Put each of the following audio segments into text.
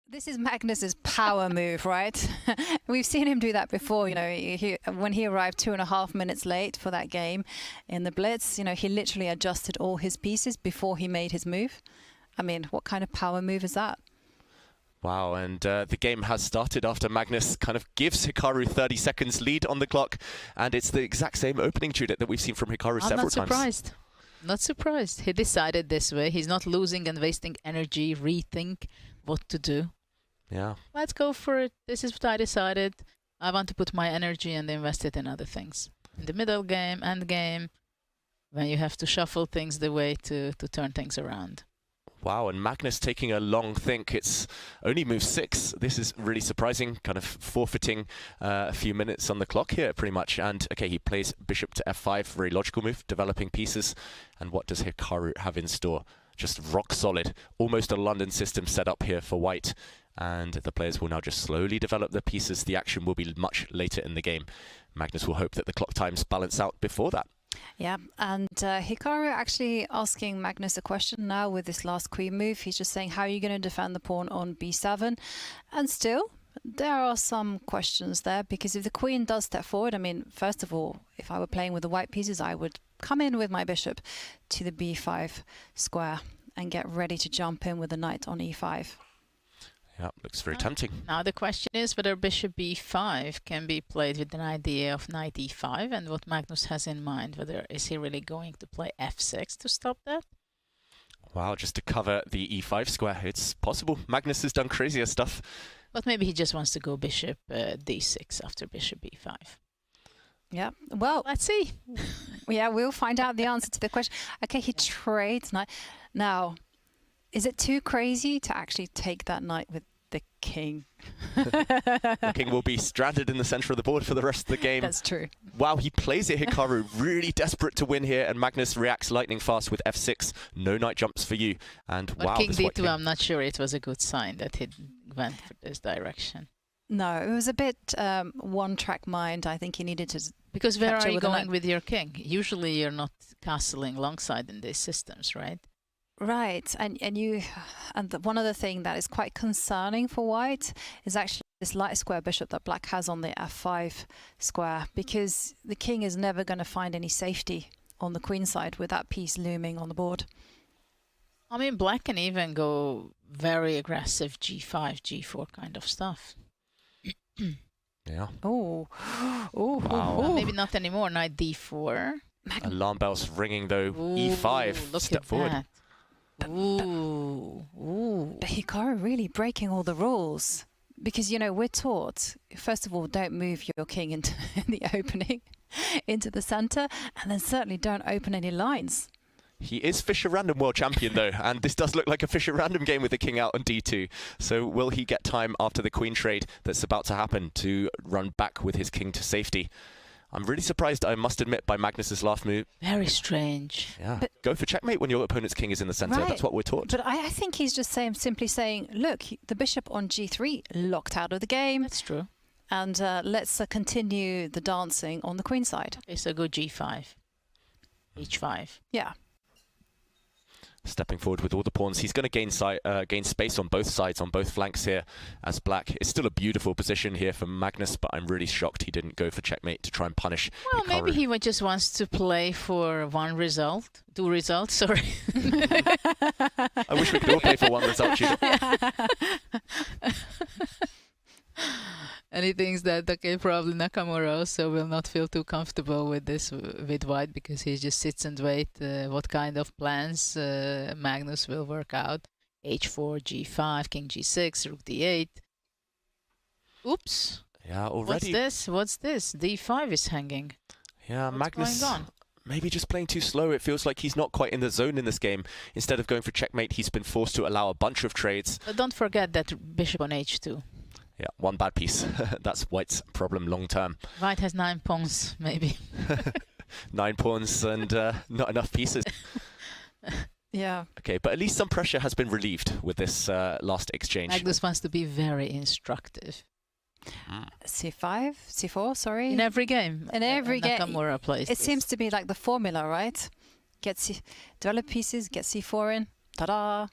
This is Magnus's power move, right? We've seen him do that before. You know, when he arrived 2.5 minutes late for that game in the Blitz, you know, he literally adjusted all his pieces before he made his move. I mean, what kind of power move is that? Wow, and the game has started after Magnus kind of gives Hikaru 30 seconds lead on the clock, and it's the exact same opening, Judith, that we've seen from Hikaru several times. I'm not surprised. Not surprised. He decided this way. He's not losing and wasting energy, rethink what to do. Yeah. Let's go for it. This is what I decided. I want to put my energy and invest it in other things. In the middle game, end game, when you have to shuffle things the way to turn things around. Wow, and Magnus taking a long think. It's only move 6. This is really surprising, kind of forfeiting a few minutes on the clock here, pretty much. And, okay, he plays bishop to f5, very logical move, developing pieces. And what does Hikaru have in store? Just rock solid, almost a London system set up here for white. And the players will now just slowly develop their pieces. The action will be much later in the game. Magnus will hope that the clock times balance out before that. Yeah, and Hikaru actually asking Magnus a question now with this last queen move. He's just saying, how are you going to defend the pawn on b7? And still, there are some questions there, because if the queen does step forward, I mean, first of all, if I were playing with the white pieces, I would come in with my bishop to the b5 square and get ready to jump in with the knight on e5. Yeah, looks very tempting. Now the question is whether bishop b5 can be played with an idea of knight e5, and what Magnus has in mind. Whether is he really going to play f6 to stop that? Wow, just to cover the e5 square. It's possible. Magnus has done crazier stuff. But maybe he just wants to go bishop d6 after bishop b5. Yeah, well, let's see. Yeah, we'll find out the answer to the question. Okay, he trades knight. Now, is it too crazy to actually take that knight with the king? The king will be stranded in the center of the board for the rest of the game. That's true. Wow, he plays it, Hikaru, really desperate to win here, and Magnus reacts lightning fast with f6. No knight jumps for you. And but wow, king this d2, I'm not sure it was a good sign that he went for this direction. No, it was a bit one-track mind. I think he needed to. Because where are you going with your king? Usually you're not castling longside in these systems, right? Right, and one other thing that is quite concerning for white is actually this light square bishop that black has on the f5 square, because the king is never going to find any safety on the queen side with that piece looming on the board. I mean, black can even go very aggressive g5, g4 kind of stuff. Yeah. Oh, oh, wow. oh. Maybe not anymore. Knight d4. Alarm bells ringing though. Ooh, e5. look Step at forward. That. Ooh. But Hikaru really breaking all the rules, because, you know, we're taught, first of all, don't move your king into the opening, into the center, and then certainly don't open any lines. He is Fischer Random World Champion though, and this does look like a Fischer Random game with the king out on d2. So will he get time after the queen trade that's about to happen to run back with his king to safety? I'm really surprised, I must admit, by Magnus's last move. Very strange. Yeah, but go for checkmate when your opponent's king is in the center. Right. That's what we're taught. But I think he's just simply saying, look, the bishop on g3 locked out of the game. That's true. And let's continue the dancing on the queen side. Okay, so go g5, h5. Yeah. Stepping forward with all the pawns. He's going to gain space on both sides, on both flanks here as black. It's still a beautiful position here for Magnus, but I'm really shocked he didn't go for checkmate to try and punish Well, Hikaru. maybe he just wants to play for two results, sorry. I wish we could all play for one result, Judith. And he thinks that, okay, probably Nakamura also will not feel too comfortable with this, with white, because he just sits and wait what kind of plans Magnus will work out. h4, g5, king g6, rook d8. Oops. Yeah, already. What's this? d5 is hanging. Yeah, What's Magnus going on? maybe just playing too slow. It feels like he's not quite in the zone in this game. Instead of going for checkmate, he's been forced to allow a bunch of trades. But don't forget that bishop on h2. Yeah, one bad piece. That's white's problem long term. White has 9 pawns, maybe. 9 pawns and not enough pieces. Yeah. Okay, but at least some pressure has been relieved with this last exchange. Magnus wants to be very instructive. c5, c4, sorry. In every game. In every game. Nakamura plays It seems to be like the formula, right? Develop pieces, get c4 in. Ta-da!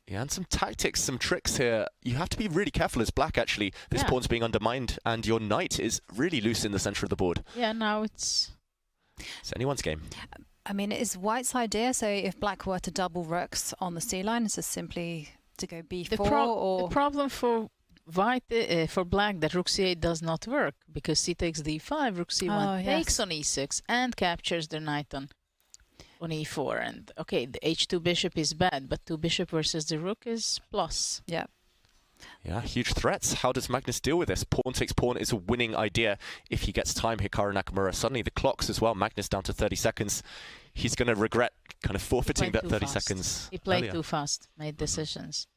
Yeah, and some tactics, some tricks here. You have to be really careful as black, actually. This pawn's being undermined, and your knight is really loose in the center of the board. Yeah, now it's anyone's game. I mean, it's white's idea. So if black were to double rooks on the C line, it's just simply to go b4 the problem for white for black that rook c8 does not work because c takes d5, rook c1 takes on e6 and captures the knight on e4. And okay, the h2 bishop is bad, but 2 bishop versus the rook is plus. Yeah. Yeah, huge threats. How does Magnus deal with this? Pawn takes pawn is a winning idea if he gets time. Hikaru Nakamura. Suddenly the clocks as well. Magnus down to 30 seconds. He's going to regret kind of forfeiting that 30 seconds. He played too fast, made decisions.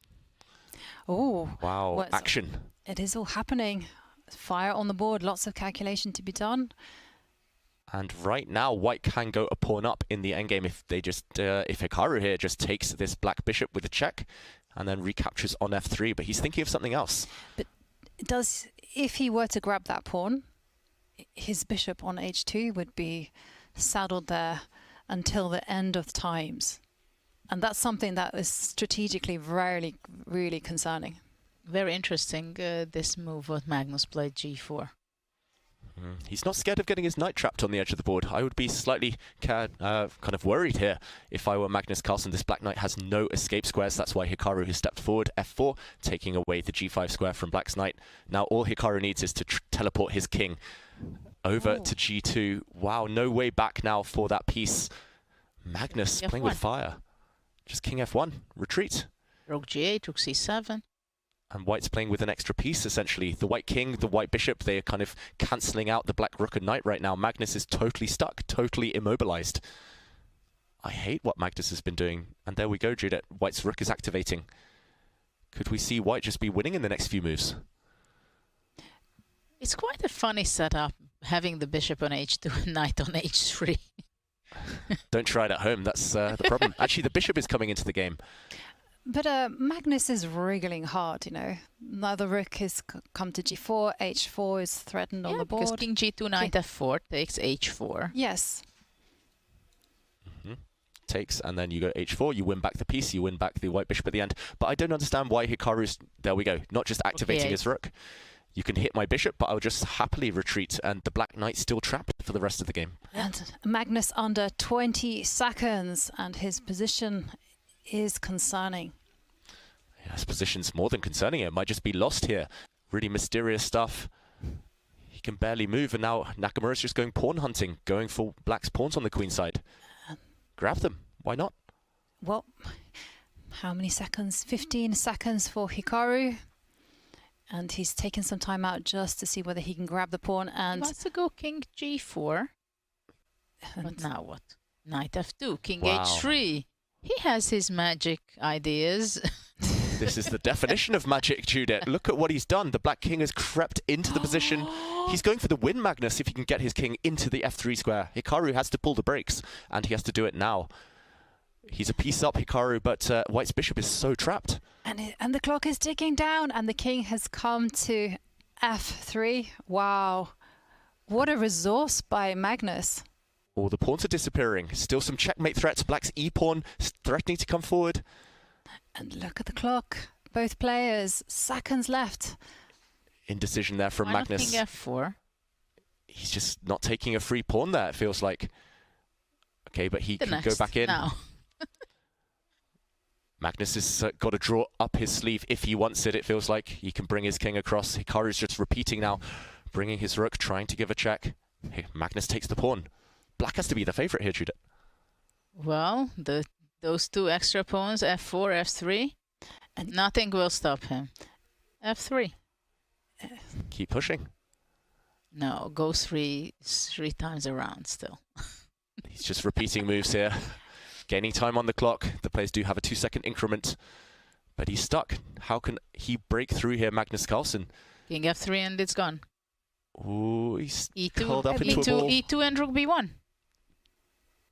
Oh. Wow, action. It is all happening. Fire on the board. Lots of calculation to be done. And right now, white can go a pawn up in the endgame if they just, if Hikaru here just takes this black bishop with a check and then recaptures on f3. But he's thinking of something else. But if he were to grab that pawn, his bishop on h2 would be saddled there until the end of times. And that's something that is strategically really concerning. Very interesting, this move what Magnus played g4. He's not scared of getting his knight trapped on the edge of the board. I would be slightly kind of worried here if I were Magnus Carlsen. This black knight has no escape squares. That's why Hikaru has stepped forward, f4, taking away the g5 square from black's knight. Now all Hikaru needs is to teleport his king over to g2. Wow, no way back now for that piece. Magnus playing with fire. Just king f1, retreat. Rook g8, rook c7. And white's playing with an extra piece, essentially. The white king, the white bishop, they are kind of cancelling out the black rook and knight right now. Magnus is totally stuck, totally immobilized. I hate what Magnus has been doing. And there we go, Judith. White's rook is activating. Could we see white just be winning in the next few moves? It's quite a funny setup, having the bishop on h2 and knight on h3. Don't try it at home, that's the problem. Actually, the bishop is coming into the game. But Magnus is wriggling hard, you know. Now the rook has come to g4, h4 is threatened on the board. Because king g2, knight f4 takes h4. Yes. Takes, and then you go h4, you win back the piece, you win back the white bishop at the end. But I don't understand why Hikaru's, there we go, not just activating his rook. You can hit my bishop, but I'll just happily retreat, and the black knight's still trapped for the rest of the game. And Magnus under 20 seconds, and his position is concerning. Yeah, his position's more than concerning. It might just be lost here. Really mysterious stuff. He can barely move, and now Nakamura's just going pawn hunting, going for black's pawns on the queen side. Grab them. Why not? Well, how many seconds? 15 seconds for Hikaru. And he's taken some time out just to see whether he can grab the pawn. And he wants to go king g4. But now what? Knight f2, king Wow. h3. He has his magic ideas. This is the definition of magic, Judith. Look at what he's done. The black king has crept into the position. He's going for the win, Magnus, if he can get his king into the f3 square. Hikaru has to pull the brakes, and he has to do it now. He's a piece up, Hikaru, but white's bishop is so trapped. And the clock is ticking down, and the king has come to f3. Wow. What a resource by Magnus. All the pawns are disappearing. Still some checkmate threats. Black's e-pawn threatening to come forward. And look at the clock. Both players, seconds left. Indecision there from Magnus. King f4. He's just not taking a free pawn there, it feels like. Okay, but he can go back in. Now. Magnus has got to draw up his sleeve if he wants it. It feels like he can bring his king across. Hikaru's just repeating now, bringing his rook, trying to give a check. Magnus takes the pawn. Black has to be the favourite here, Judith. Well, those two extra pawns, f4, f3, and nothing will stop him. f3. Keep pushing. No, go three times around still. He's just repeating moves here. Gaining time on the clock. The players do have a 2-second increment, but he's stuck. How can he break through here, Magnus Carlsen? King f3 and it's gone. Ooh, he's E2, curled up into a ball. E2 and rook b1.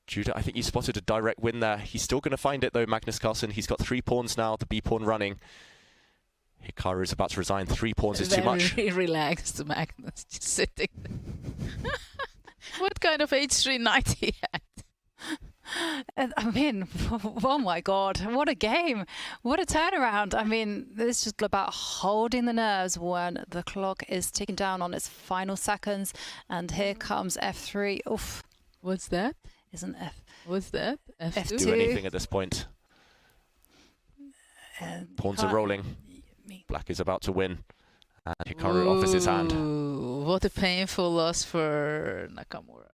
Judith, I think you spotted a direct win there. He's still going to find it though, Magnus Carlsen. He's got 3 pawns now, the b-pawn running. Hikaru is about to resign. 3 pawns is too much. Very relaxed, Magnus, just sitting there. What kind of h3 knight he had? I mean, oh my God, what a game. What a turnaround. I mean, this is just about holding the nerves when the clock is ticking down on its final seconds. And here comes F3. Oof. What's that? Isn't F? What's that? F2? Do anything at this point. Pawns are rolling. Black is about to win. And Hikaru offers his hand. Ooh, what a painful loss for Nakamura.